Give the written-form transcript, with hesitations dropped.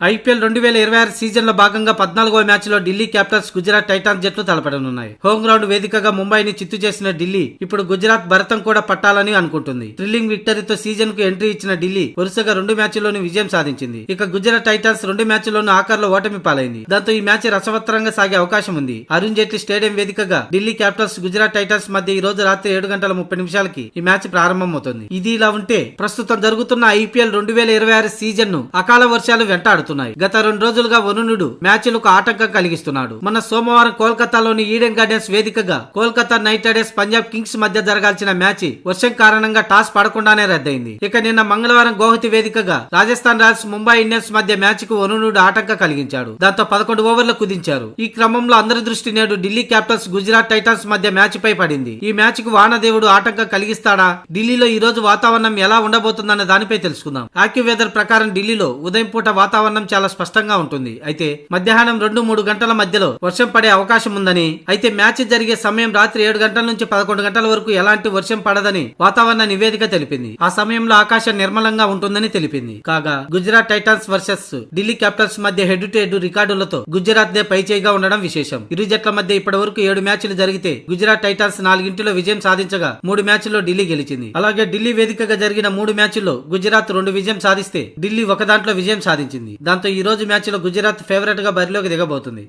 IPL 2026 season లో భాగంగా 14వ match లో ఢిల్లీ క్యాపిటల్స్ గుజరాత్ టైటాన్స్ జట్లు తలపడనున్నాయి. హోమ్ గ్రౌండ్ వేదికగా ముంబైని చిత్తు చేసిన ఢిల్లీ ఇప్పుడు గుజరాత్ భరతం కూడా పట్టాలని అనుకుంటుంది. థ్రిల్లింగ్ విక్టరీతో సీజన్ కు ఎంట్రీ ఇచ్చిన ఢిల్లీ వరుసగా 2 మ్యాచ్ల్లోని విజయం సాధించింది. ఇక గుజరాత్ టైటాన్స్ 2 మ్యాచ్ల్లోనూ ఆఖర్లో ఓటమి పాలైంది. దాంతో ఈ మ్యాచ్ రసవత్తరంగా సాగే అవకాశం ఉంది. అరుణ్ జైట్లీ స్టేడియం వేదికగా ఢిల్లీ క్యాపిటల్స్ గుజరాత్ టైటాన్స్ మధ్య ఈ రోజు రాత్రి 7:30 ఈ మ్యాచ్ ప్రారంభమవుతుంది. ఇది ఇలా ఉంటే ప్రస్తుతం జరుగుతున్న ఐపీఎల్ 2026 సీజన్ ను అకాల వర్షాలు వెంటాడుతున్నాయి. గత 2 రోజులుగా వరుణుడు మ్యాచ్లకు ఆటంకం కలిగిస్తున్నాడు. మొన్న సోమవారం కోల్కతాలోని ఈడెన్ గార్డెన్స్ వేదికగా Kolkata night riders Punjab Kings మధ్య జరగాల్సిన మ్యాచ్ వర్షం కారణంగా టాస్ పడకుండానే రద్దయింది. ఇక నిన్న మంగళవారం గౌహతి వేదికగా రాజస్థాన్ రాయల్స్ ముంబై ఇండియన్స్ మధ్య మ్యాచ్ కు వరుణుడు ఆటంకం కలిగించాడు. దాంతో 11 ఓవర్లు కుదించారు. ఈ క్రమంలో అందరి దృష్టి నేడు ఢిల్లీ క్యాపిటల్స్ గుజరాత్ టైటాన్స్ మధ్య మ్యాచ్ పై పడింది. ఈ మ్యాచ్ కు వానదేవుడు ఆటంకం కలిగిస్తాడా? ఢిల్లీలో ఈ రోజు వాతావరణం ఎలా ఉండబోతుందన్న దానిపై తెలుసుకుందాం. ఆక్యువెదర్ ప్రకారం ఢిల్లీలో ఉదయం పూట వాతావరణం చాలా స్పష్టంగా ఉంటుంది. అయితే మధ్యాహ్నం 2-3 గంటల మధ్యలో వర్షం పడే అవకాశం ఉందని, అయితే మ్యాచ్ జరిగే సమయం రాత్రి 7 గంటల నుంచి 11 గంటల వరకు ఎలాంటి వర్షం పడదని వాతావరణ నివేదిక తెలిపింది. ఆ సమయంలో ఆకాశం నిర్మలంగా ఉంటుందని తెలిపింది. కాగా Gujarat Titans versus Delhi Capitals మధ్య హెడ్ టు హెడ్ రికార్డులతో గుజరాత్ దే పైచేయిగా ఉండడం విశేషం. ఇరు జట్ల మధ్య ఇప్పటి వరకు 7 మ్యాచ్లు జరిగితే గుజరాత్ టైటాన్స్ 4 విజయం సాధించగా 3 మ్యాచ్ల్లో ఢిల్లీ గెలిచింది. అలాగే ఢిల్లీ వేదికగా జరిగిన 3 మ్యాచ్ల్లో గుజరాత్ 2 విజయం సాధిస్తే ఢిల్లీ ఒక దాంట్లో విజయం సాధించింది. దాంతో ఈ రోజు మ్యాచ్ లో గుజరాత్ ఫేవరెట్ గా బరిలోకి దిగబోతుంది.